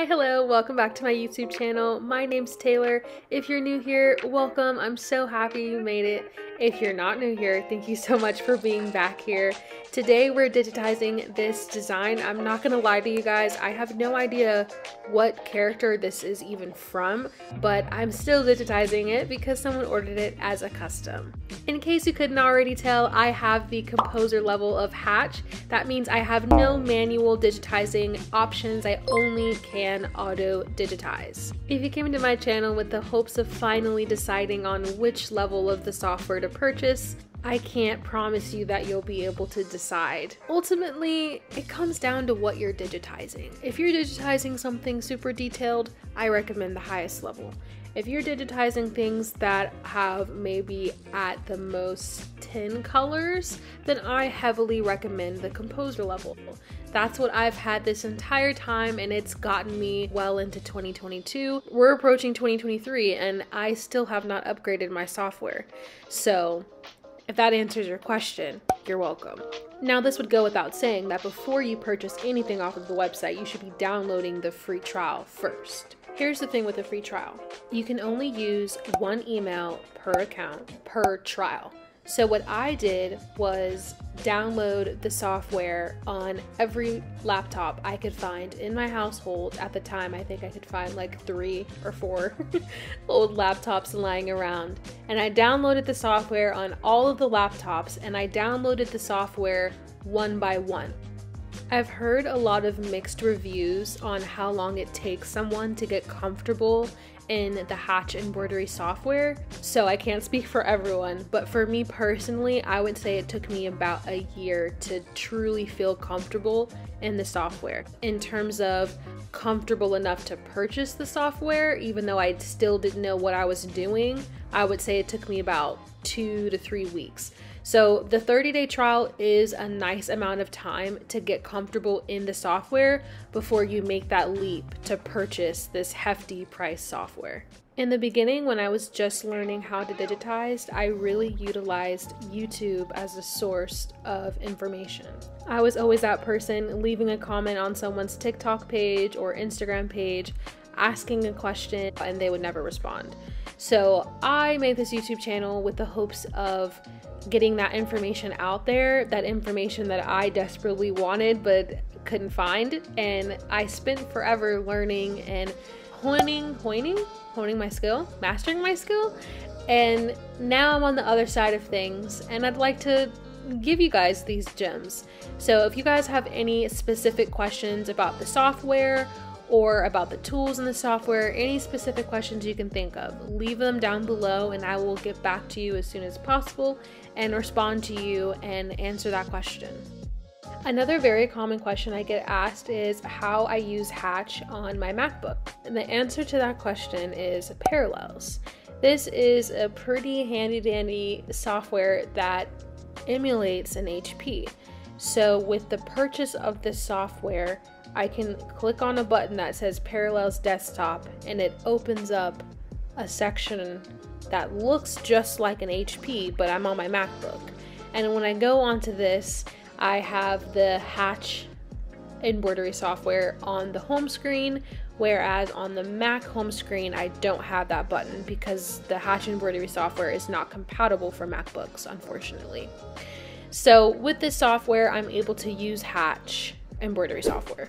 Hi, hello, welcome back to my YouTube channel. My name's Taylor. If you're new here, welcome. I'm so happy you made it. If you're not new here, thank you so much for being back here. Today we're digitizing this design. I'm not gonna lie to you guys, I have no idea what character this is even from, but I'm still digitizing it because someone ordered it as a custom. In case you couldn't already tell, I have the composer level of Hatch. That means I have no manual digitizing options. I only can auto-digitize. If you came into my channel with the hopes of finally deciding on which level of the software to purchase, I can't promise you that you'll be able to decide. Ultimately, it comes down to what you're digitizing. If you're digitizing something super detailed, I recommend the highest level. If you're digitizing things that have maybe at the most 10 colors, then I heavily recommend the composer level. That's what I've had this entire time, and it's gotten me well into 2022. We're approaching 2023 and I still have not upgraded my software. So if that answers your question, you're welcome. Now, this would go without saying that before you purchase anything off of the website, you should be downloading the free trial first. Here's the thing with the free trial. You can only use one email per account per trial. So what I did was download the software on every laptop I could find in my household. At the time, I think I could find like 3 or 4 old laptops lying around. And I downloaded the software on all of the laptops, and I downloaded the software one by one. I've heard a lot of mixed reviews on how long it takes someone to get comfortable in the Hatch embroidery software, so I can't speak for everyone, but for me personally, I would say it took me about a year to truly feel comfortable in the software. In terms of comfortable enough to purchase the software, even though I still didn't know what I was doing, I would say it took me about 2 to 3 weeks. So the 30-day trial is a nice amount of time to get comfortable in the software before you make that leap to purchase this hefty price software. In the beginning, when I was just learning how to digitize, I really utilized YouTube as a source of information. I was always that person leaving a comment on someone's TikTok page or Instagram page, asking a question, and they would never respond. So I made this YouTube channel with the hopes of getting that information out there, that information that I desperately wanted but couldn't find. And I spent forever learning and honing my skill, mastering my skill. And now I'm on the other side of things, and I'd like to give you guys these gems. So if you guys have any specific questions about the software or about the tools in the software, any specific questions you can think of, leave them down below and I will get back to you as soon as possible and respond to you and answer that question. Another very common question I get asked is how I use Hatch on my MacBook. And the answer to that question is Parallels. This is a pretty handy dandy software that emulates an HP. So with the purchase of this software, I can click on a button that says Parallels Desktop, and it opens up a section that looks just like an HP, but I'm on my MacBook. And when I go onto this, I have the Hatch embroidery software on the home screen, whereas on the Mac home screen, I don't have that button because the Hatch embroidery software is not compatible for MacBooks, unfortunately. So with this software, I'm able to use Hatch embroidery software.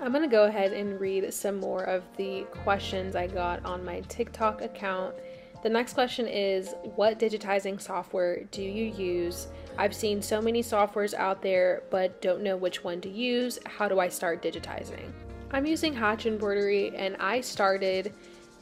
I'm gonna go ahead and read some more of the questions I got on my TikTok account. The next question is, what digitizing software do you use? I've seen so many softwares out there, but don't know which one to use. How do I start digitizing? I'm using Hatch embroidery, and I started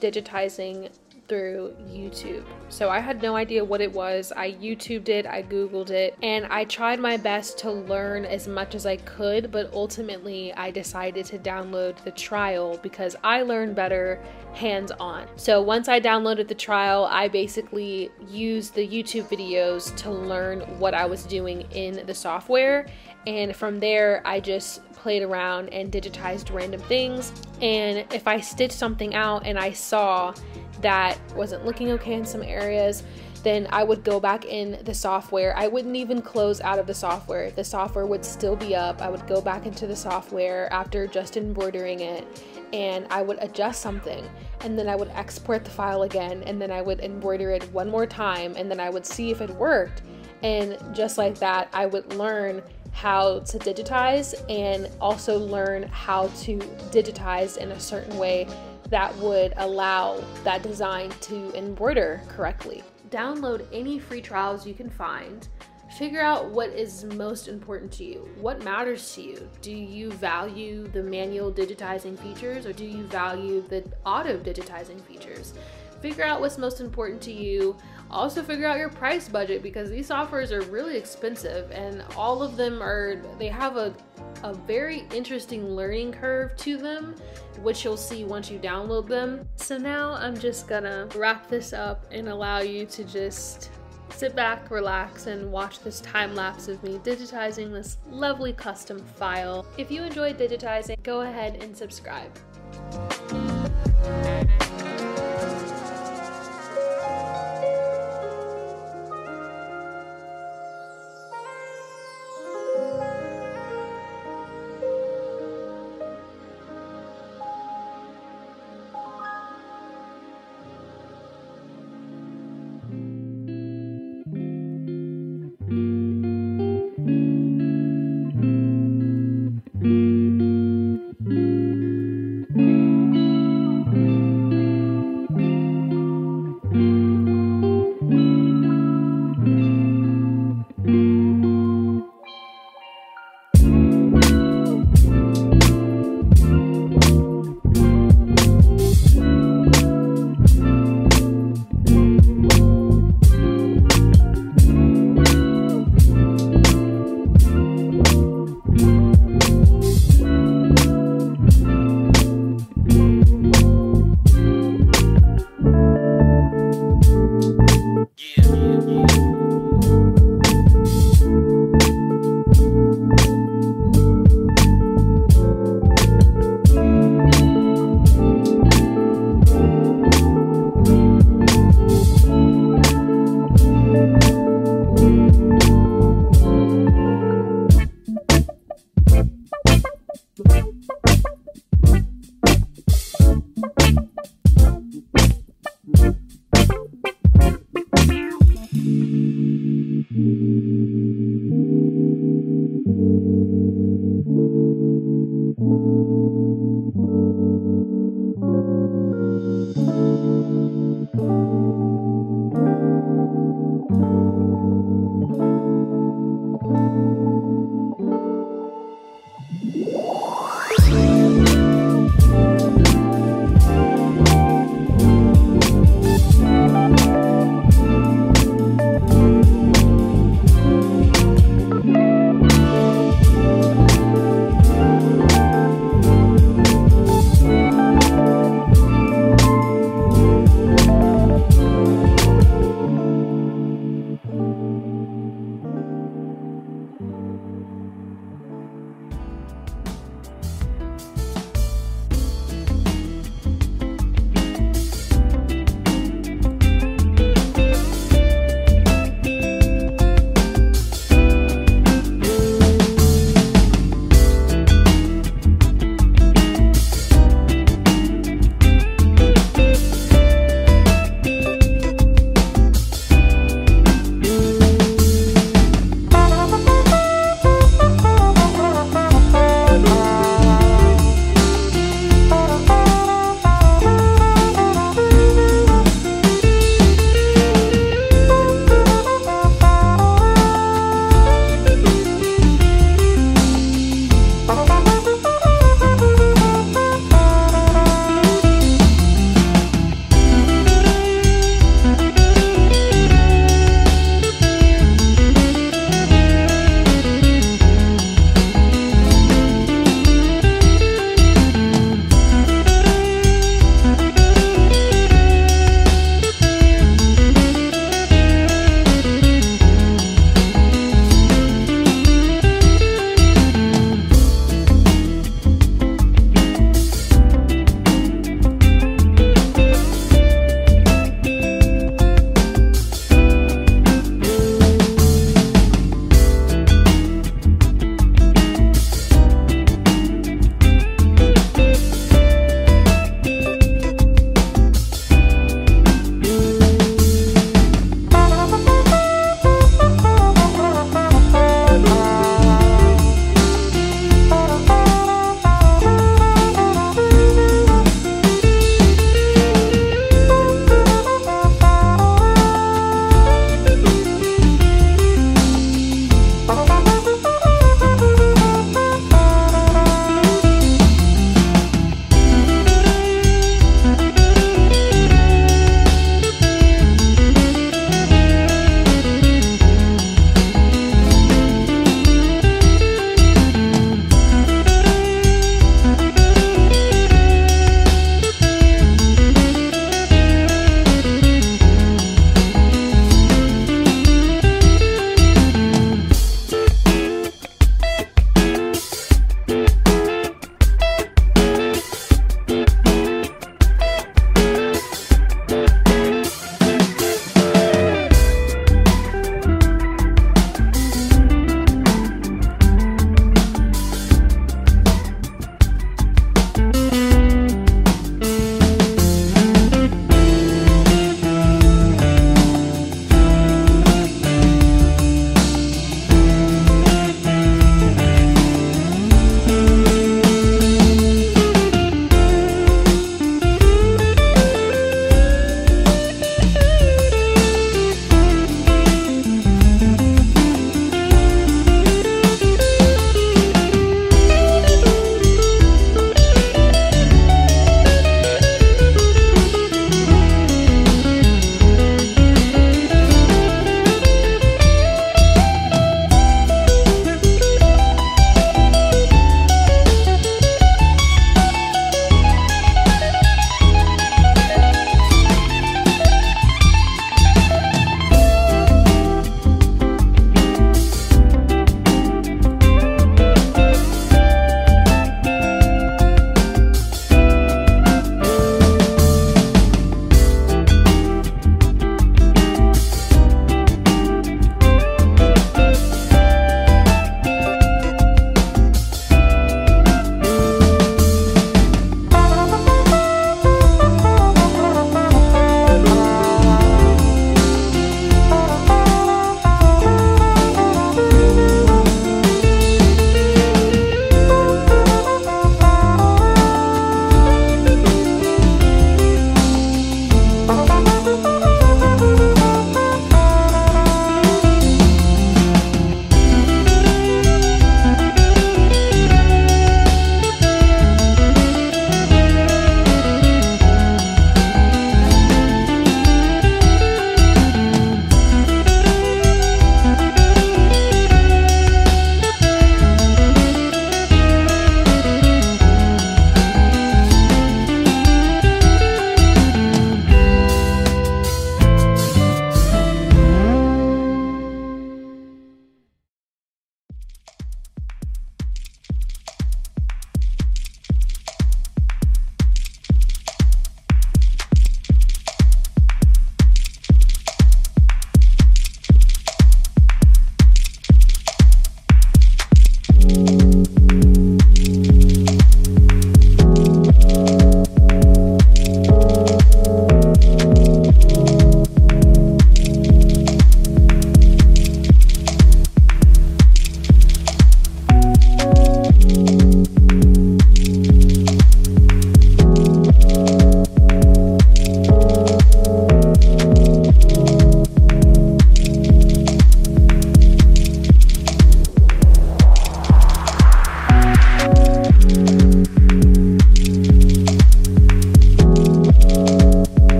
digitizing through YouTube. So I had no idea what it was. I YouTubed it, I Googled it, and I tried my best to learn as much as I could, but ultimately I decided to download the trial because I learn better hands-on. So once I downloaded the trial, I basically used the YouTube videos to learn what I was doing in the software, And from there, I just played around and digitized random things. And if I stitched something out and I saw that wasn't looking okay in some areas, then I would go back in the software. I wouldn't even close out of the software. The software would still be up. I would go back into the software after just embroidering it, and I would adjust something, and then I would export the file again, and then I would embroider it one more time, and then I would see if it worked. And just like that, I would learn how to digitize and also learn how to digitize in a certain way that would allow that design to embroider correctly. Download any free trials you can find. Figure out what is most important to you. What matters to you? Do you value the manual digitizing features, or do you value the auto-digitizing features? Figure out what's most important to you. Also figure out your price budget, because these softwares are really expensive, and all of them they have a very interesting learning curve to them, which you'll see once you download them. So now I'm just gonna wrap this up and allow you to just sit back, relax, and watch this time lapse of me digitizing this lovely custom file. If you enjoyed digitizing, go ahead and subscribe.